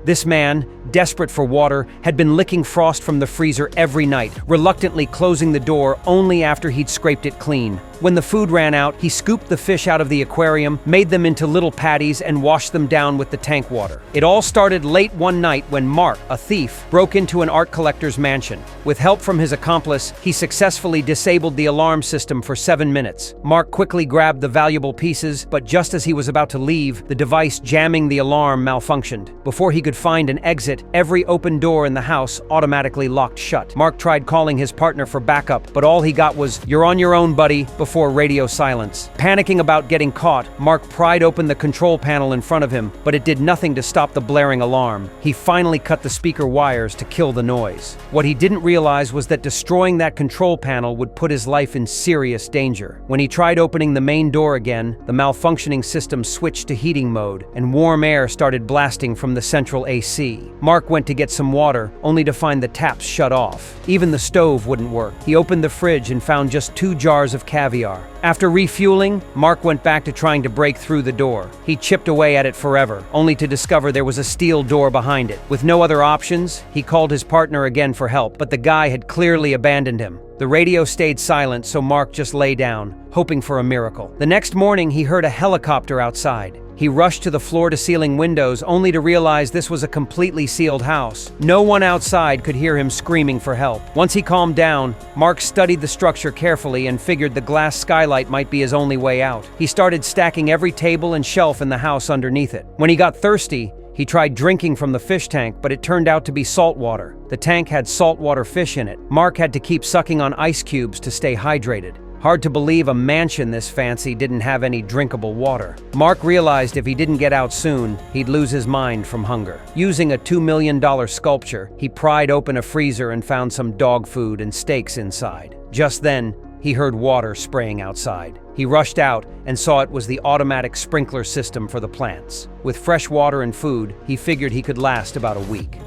This man, desperate for water, had been licking frost from the freezer every night, reluctantly closing the door only after he'd scraped it clean. When the food ran out, he scooped the fish out of the aquarium, made them into little patties, and washed them down with the tank water. It all started late one night when Mark, a thief, broke into an art collector's mansion. With help from his accomplice, he successfully disabled the alarm system for 7 minutes. Mark quickly grabbed the valuable pieces, but just as he was about to leave, the device jamming the alarm malfunctioned. Before he could find an exit, every open door in the house automatically locked shut. Mark tried calling his partner for backup, but all he got was, "You're on your own, buddy," before radio silence. Panicking about getting caught, Mark pried open the control panel in front of him, but it did nothing to stop the blaring alarm. He finally cut the speaker wires to kill the noise. What he didn't realize was that destroying that control panel would put his life in serious danger. When he tried opening the main door again, the malfunctioning system switched to heating mode, and warm air started blasting from the central AC. Mark went to get some water, only to find the taps shut off. Even the stove wouldn't work. He opened the fridge and found just 2 jars of caviar. After refueling, Mark went back to trying to break through the door. He chipped away at it forever, only to discover there was a steel door behind it. With no other options, he called his partner again for help, but the guy had clearly abandoned him. The radio stayed silent, so Mark just lay down, hoping for a miracle. The next morning, he heard a helicopter outside. He rushed to the floor-to-ceiling windows, only to realize this was a completely sealed house. No one outside could hear him screaming for help. Once he calmed down, Mark studied the structure carefully and figured the glass skylight might be his only way out. He started stacking every table and shelf in the house underneath it. When he got thirsty, he tried drinking from the fish tank, but it turned out to be salt water. The tank had saltwater fish in it. Mark had to keep sucking on ice cubes to stay hydrated. Hard to believe a mansion this fancy didn't have any drinkable water. Mark realized if he didn't get out soon, he'd lose his mind from hunger. Using a $2 million sculpture, he pried open a freezer and found some dog food and steaks inside. Just then, he heard water spraying outside. He rushed out and saw it was the automatic sprinkler system for the plants. With fresh water and food, he figured he could last about a week.